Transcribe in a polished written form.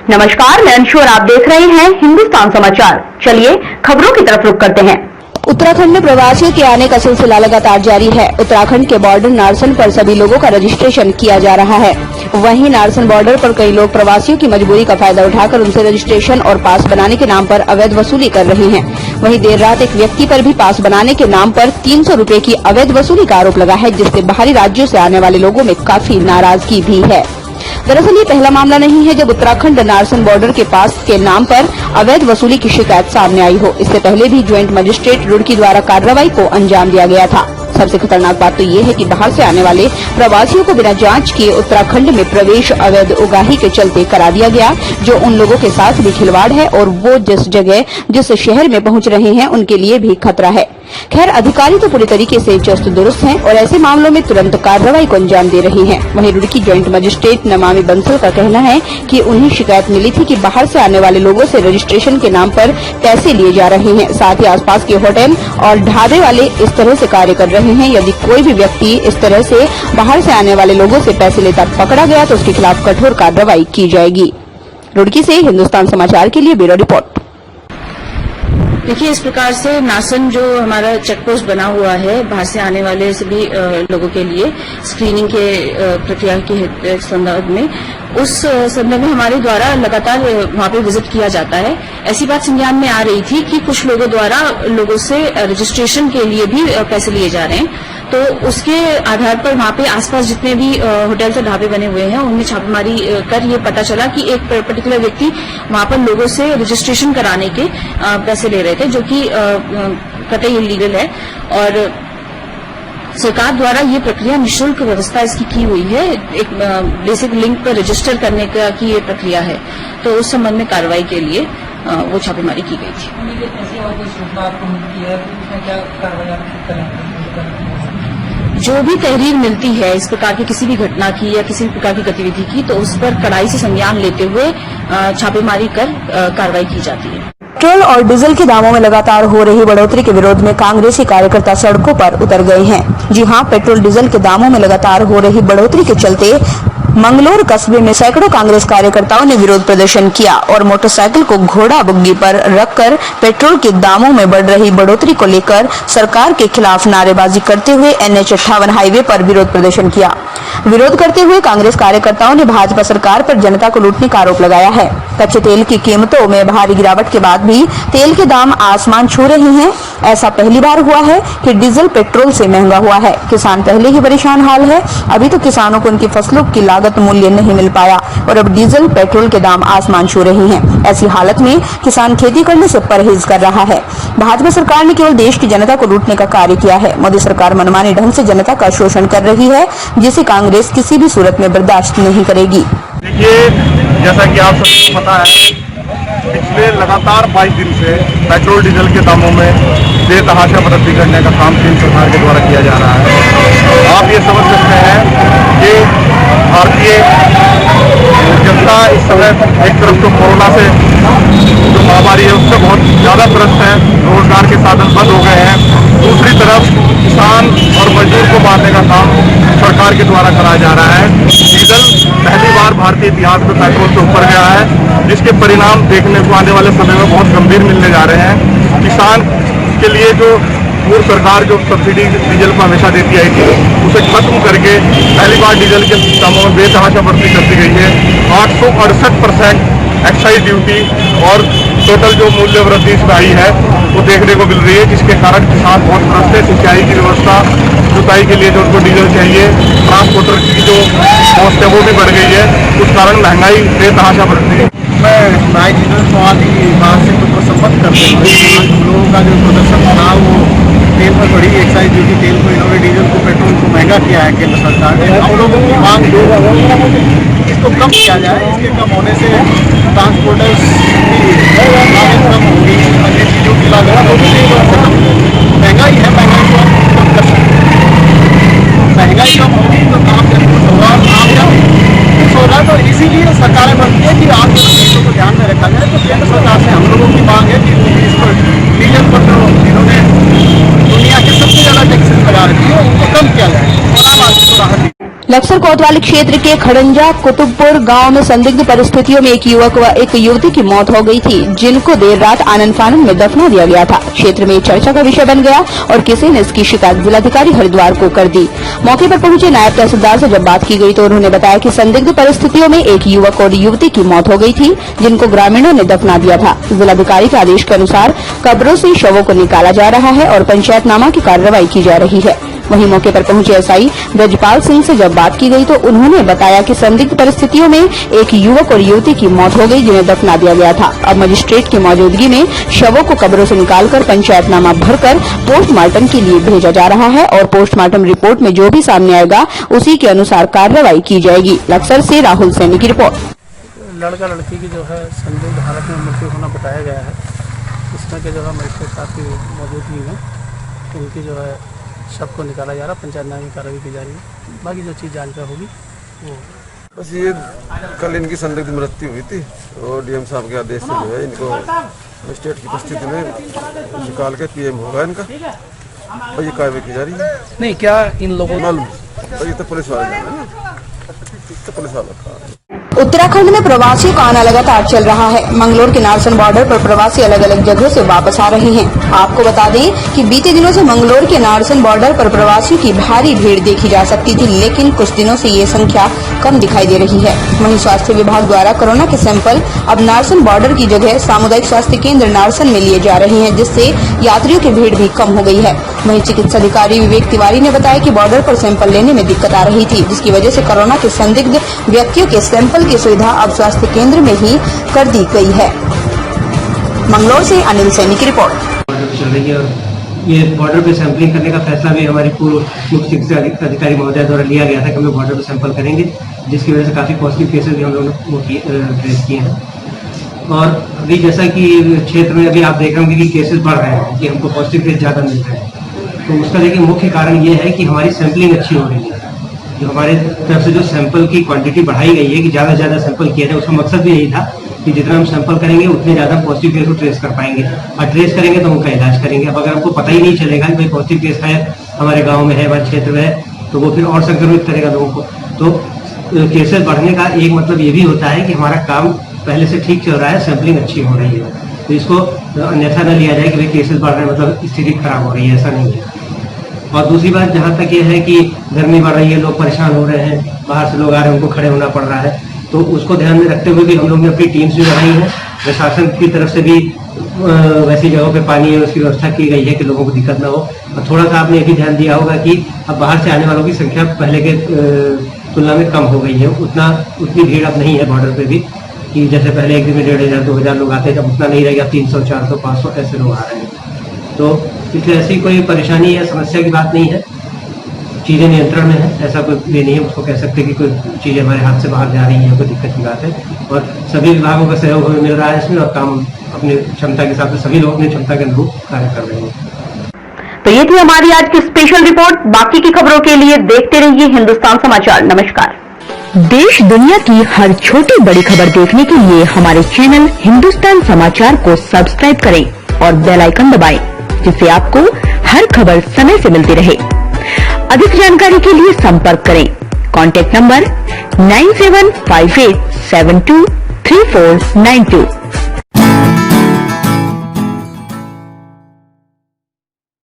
नमस्कार, मैं अंशु और आप देख रहे हैं हिंदुस्तान समाचार। चलिए खबरों की तरफ रुख करते हैं। उत्तराखंड में प्रवासियों के आने का सिलसिला लगातार जारी है। उत्तराखंड के बॉर्डर नारसन पर सभी लोगों का रजिस्ट्रेशन किया जा रहा है। वहीं नारसन बॉर्डर पर कई लोग प्रवासियों की मजबूरी का फायदा उठाकर उनसे रजिस्ट्रेशन और पास बनाने के नाम पर अवैध वसूली कर रहे हैं। वहीं देर रात एक व्यक्ति पर भी पास बनाने के नाम पर 300 रुपए की अवैध वसूली का आरोप लगा है, जिससे बाहरी राज्यों से आने वाले लोगों में काफी नाराजगी भी है। दरअसल ये पहला मामला नहीं है जब उत्तराखंड नारसन बॉर्डर के पास के नाम पर अवैध वसूली की शिकायत सामने आई हो। इससे पहले भी ज्वाइंट मजिस्ट्रेट रुड़की द्वारा कार्रवाई को अंजाम दिया गया था। सबसे खतरनाक बात तो ये है कि बाहर से आने वाले प्रवासियों को बिना जांच किए उत्तराखंड में प्रवेश अवैध उगाही के चलते करा दिया गया, जो उन लोगों के साथ भी खिलवाड़ है और वो जिस शहर में पहुंच रहे हैं उनके लिए भी खतरा है। खैर, अधिकारी तो पूरी तरीके से चुस्त दुरुस्त हैं और ऐसे मामलों में तुरंत कार्रवाई को अंजाम दे रहे हैं। वहीं रुड़की ज्वाइंट मजिस्ट्रेट नमामि बंसल का कहना है कि उन्हें शिकायत मिली थी कि बाहर से आने वाले लोगों से रजिस्ट्रेशन के नाम पर पैसे लिए जा रहे हैं। साथ ही आसपास के होटल और ढाबे वाले इस तरह से कार्य कर रहे हैं। यदि कोई भी व्यक्ति इस तरह से बाहर से आने वाले लोगों से पैसे लेता पकड़ा गया तो उसके खिलाफ कठोर कार्रवाई की जाएगी। रुड़की से हिंदुस्तान समाचार के लिए ब्यूरो रिपोर्ट। देखिए, इस प्रकार से नारसन जो हमारा चेक पोस्ट बना हुआ है बाहर से आने वाले सभी लोगों के लिए स्क्रीनिंग के प्रक्रिया के संदर्भ में, उस संदर्भ में हमारे द्वारा लगातार वहां पे विजिट किया जाता है। ऐसी बात संज्ञान में आ रही थी कि कुछ लोगों द्वारा लोगों से रजिस्ट्रेशन के लिए भी पैसे लिए जा रहे हैं। तो उसके आधार पर वहां पे आसपास जितने भी होटल और ढाबे बने हुए हैं उनमें छापेमारी कर ये पता चला कि एक पर्टिकुलर व्यक्ति वहां पर लोगों से रजिस्ट्रेशन कराने के पैसे ले रहे थे, जो कि कतई इलीगल है। और सरकार द्वारा ये प्रक्रिया निःशुल्क व्यवस्था इसकी की हुई है। एक बेसिक लिंक पर रजिस्टर करने की ये प्रक्रिया है। तो उस संबंध में कार्रवाई के लिए वो छापेमारी की गई थी। जो भी तहरीर मिलती है इस प्रकार की किसी भी घटना की या किसी भी प्रकार की गतिविधि की, तो उस पर कड़ाई से संज्ञान लेते हुए छापेमारी कर कार्रवाई की जाती है। पेट्रोल और डीजल के दामों में लगातार हो रही बढ़ोतरी के विरोध में कांग्रेसी कार्यकर्ता सड़कों पर उतर गए हैं। जी हां, पेट्रोल डीजल के दामों में लगातार हो रही बढ़ोतरी के चलते मंगलोर कस्बे में सैकड़ों कांग्रेस कार्यकर्ताओं ने विरोध प्रदर्शन किया और मोटरसाइकिल को घोड़ा बुग्गी पर रखकर पेट्रोल के दामों में बढ़ रही बढ़ोतरी को लेकर सरकार के खिलाफ नारेबाजी करते हुए NH 58 हाईवे पर विरोध प्रदर्शन किया। विरोध करते हुए कांग्रेस कार्यकर्ताओं ने भाजपा सरकार पर जनता को लूटने का आरोप लगाया है। कच्चे तेल की कीमतों में भारी गिरावट के बाद भी तेल के दाम आसमान छू रहे हैं। ऐसा पहली बार हुआ है कि डीजल पेट्रोल से महंगा हुआ है। किसान पहले ही परेशान हाल है। अभी तो किसानों को उनकी फसलों की लागत मूल्य नहीं मिल पाया और अब डीजल पेट्रोल के दाम आसमान छू रहे हैं। ऐसी हालत में किसान खेती करने से परहेज कर रहा है। भाजपा सरकार ने केवल देश की जनता को लूटने का कार्य किया है। मोदी सरकार मनमाने ढंग से जनता का शोषण कर रही है, जिसे कांग्रेस किसी भी सूरत में बर्दाश्त नहीं करेगी। देखिए, जैसा कि आप सबको पता है, पिछले लगातार 22 दिन से पेट्रोल डीजल के दामों में बेतहाशा वृद्धि करने का काम केंद्र सरकार के द्वारा किया जा रहा है। आप ये समझ सकते हैं कि भारतीय जनता इस समय एक तरफ तो कोरोना से जो महामारी है उससे बहुत ज़्यादा त्रस्त है, रोजगार के साधन बंद हो गए हैं। दूसरी तरफ किसान और मजदूर को मारने का काम सरकार के द्वारा कराया जा रहा है। डीजल पहली बार भारतीय इतिहास में पेट्रोल से ऊपर गया है, जिसके परिणाम देखने को आने वाले समय में बहुत गंभीर मिलने जा रहे हैं। किसान के लिए जो पूर्व सरकार जो सब्सिडी डीजल को हमेशा देती आई थी, उसे खत्म करके पहली बार डीजल के दामों में बेतहाशा वृद्धि कर दी गई है। 868% एक्साइज ड्यूटी और टोटल जो मूल्य वृद्धि इसमें आई है वो देखने को मिल रही है, जिसके कारण किसान बहुत त्रस्त है। सिंचाई की व्यवस्था, जुताई के लिए जो उनको डीजल चाहिए, ट्रांसपोर्टर की जो कॉस्ट है वो भी बढ़ गई है। उस कारण महंगाई बेतहाशा बढ़ती है। मैं नाइट सवाल की बात से तो संबंध करते हुए लोगों का जो प्रदर्शन था वो तेल पर बढ़ी एक्साइज ड्यूटी, तेल को इन्होंने डीजल को पेट्रोल को महंगा किया है केंद्र सरकार ने। हम लोगों की मांग इसको कम किया जाए। इसके कम होने से ट्रांसपोर्टर्स की लागत कम होगी, अन्य चीज़ों की लागत होगी। महंगाई है, महंगाई को हम कम कर सकते हैं। महंगाई कम होगी तो काम जरूर होगा, आम हो रहा है। तो इसीलिए सरकारें बनती है कि आप चीज़ों को ध्यान में रखा जाए। तो केंद्र सरकार से हम लोगों की मांग है कि इस पर डीजल पर इन्होंने दुनिया के सबसे ज़्यादा टैक्सेस लगा रखी है उनको कम किया जाए और आम आदमी को राहत दी। लक्सर कोतवाली क्षेत्र के खड़ंजा कुतुबपुर गांव में संदिग्ध परिस्थितियों में एक युवक व एक युवती की मौत हो गई थी, जिनको देर रात आनन फानन में दफना दिया गया था। क्षेत्र में चर्चा का विषय बन गया और किसी ने इसकी शिकायत जिलाधिकारी हरिद्वार को कर दी। मौके पर पहुंचे नायब तहसीलदार से जब बात की गई तो उन्होंने बताया कि संदिग्ध परिस्थितियों में एक युवक और युवती की मौत हो गई थी, जिनको ग्रामीणों ने दफना दिया था। जिलाधिकारी के आदेश के अनुसार कब्रों से शवों को निकाला जा रहा है और पंचायतनामा की कार्रवाई की जा रही है। वहीं मौके पर पहुंचे एसआई ब्रजपाल सिंह से जब बात की गई तो उन्होंने बताया कि संदिग्ध परिस्थितियों में एक युवक और युवती की मौत हो गई, जिन्हें दफना दिया गया था। अब मजिस्ट्रेट की मौजूदगी में शवों को कब्रों से निकालकर पंचायतनामा भरकर पोस्टमार्टम के लिए भेजा जा रहा है और पोस्टमार्टम रिपोर्ट में जो भी सामने आएगा उसी के अनुसार कार्रवाई की जाएगी। लक्सर से राहुल सैनी की रिपोर्ट। लड़का लड़की की जो है संदिग्ध हालत में मृत्यु होना बताया गया है। इसमें के जो है मजिस्ट्रेट साहब की मौजूदगी में उनकी जो है शव को निकाला जा रहा है, पंचायतनामे की कार्रवाई की जा रही है। बाकी जो चीज़ जांच में होगी वो बस ये कल इनकी संदिग्ध मृत्यु हुई थी और डीएम साहब के आदेश से जो है इनको मजिस्ट्रेट की उपस्थिति में निकाल के पीएम होगा इनका और ये कार्रवाई की जा रही है। नहीं, क्या इन लोगों मालूम ये तो पुलिस वाले जाने हैं, तो पुलिस वाला का उत्तराखंड में प्रवासियों का आना लगातार चल रहा है। मंगलोर के नारसन बॉर्डर पर प्रवासी अलग अलग जगहों से वापस आ रहे हैं। आपको बता दें कि बीते दिनों से मंगलोर के नारसन बॉर्डर पर प्रवासियों की भारी भीड़ देखी जा सकती थी, लेकिन कुछ दिनों से ये संख्या कम दिखाई दे रही है। वहीं स्वास्थ्य विभाग द्वारा कोरोना के सैंपल अब नारसन बॉर्डर की जगह सामुदायिक स्वास्थ्य केंद्र नारसन में लिए जा रहे हैं, जिससे यात्रियों की भीड़ भी कम हो गई है। वहीं चिकित्सा अधिकारी विवेक तिवारी ने बताया कि बॉर्डर पर सैंपल लेने में दिक्कत आ रही थी, जिसकी वजह से कोरोना के संदिग्ध व्यक्तियों के सैंपल की सुविधा अब स्वास्थ्य केंद्र में ही कर दी गई है। मंगलोर से अनिल सैनी की रिपोर्ट। बॉर्डर चल रही है और ये बॉर्डर पे सैंपलिंग करने का फैसला भी हमारी पूर्व मुख्य चिकित्सा अधिकारी महोदय द्वारा लिया गया था कि हम लोग बॉर्डर पे सैंपल करेंगे, जिसकी वजह से काफ़ी पॉजिटिव केसेस भी हम लोगों ने ट्रेस किए हैं। और अभी जैसा कि क्षेत्र में अभी आप देख रहे होंगे कि केसेस बढ़ रहे हैं, कि हमको पॉजिटिव केस ज़्यादा मिल रहे हैं, तो उसका देखिए मुख्य कारण ये है कि हमारी सैंपलिंग अच्छी हो रही है। जो हमारे तरफ से जो सैंपल की क्वांटिटी बढ़ाई गई है कि ज़्यादा से ज़्यादा सैंपल किया जाए, उसका मकसद भी यही था कि जितना हम सैंपल करेंगे उतने ज़्यादा पॉजिटिव केस को ट्रेस कर पाएंगे और ट्रेस करेंगे तो उनका इलाज करेंगे। अब अगर हमको पता ही नहीं चलेगा कि भाई पॉजिटिव केस है हमारे गाँव में है, हमारे क्षेत्र में है, तो वो फिर और संक्रमित करेगा लोगों को। तो केसेस बढ़ने का एक मतलब ये भी होता है कि हमारा काम पहले से ठीक चल रहा है, सैंपलिंग अच्छी हो रही है, तो इसको अन्यथा न लिया जाए कि भाई केसेस बढ़ रहे हैं मतलब स्थिति खराब हो रही है, ऐसा नहीं है। और दूसरी बात जहाँ तक ये है कि गर्मी बढ़ रही है, लोग परेशान हो रहे हैं, बाहर से लोग आ रहे हैं, उनको खड़े होना पड़ रहा है, तो उसको ध्यान में रखते हुए भी हम लोग ने अपनी टीम्स भी बनाई है। प्रशासन की तरफ से भी वैसी जगहों पे पानी है उसकी व्यवस्था की गई है कि लोगों को दिक्कत ना हो। और थोड़ा सा आपने ये भी ध्यान दिया होगा कि अब बाहर से आने वालों की संख्या पहले के तुलना में कम हो गई है, उतनी भीड़ अब नहीं है बॉर्डर पे भी, कि जैसे पहले एक दिन में 1500 2000 लोग आते थे, अब उतना नहीं रहेगा, 300 400 500 ऐसे लोग आ रहे हैं। तो इसलिए ऐसी कोई परेशानी या समस्या की बात नहीं है, चीज़ें नियंत्रण में है, ऐसा कोई ये नहीं है उसको कह सकते कि कोई चीज़ें हमारे हाथ से बाहर जा रही हैं, कोई दिक्कत की बात है। और सभी विभागों का सहयोग हमें मिल रहा है इसमें और काम अपनी क्षमता के हिसाब से सभी लोग अपनी क्षमता के अनुरूप कार्य कर रहे हैं। तो ये थी हमारी आज की स्पेशल रिपोर्ट। बाकी की खबरों के लिए देखते रहिए हिंदुस्तान समाचार। नमस्कार। देश दुनिया की हर छोटी बड़ी खबर देखने के लिए हमारे चैनल हिंदुस्तान समाचार को सब्सक्राइब करें और बेल आइकन दबाएं, जिससे आपको हर खबर समय से मिलती रहे। अधिक जानकारी के लिए संपर्क करें। Contact number 9758723492।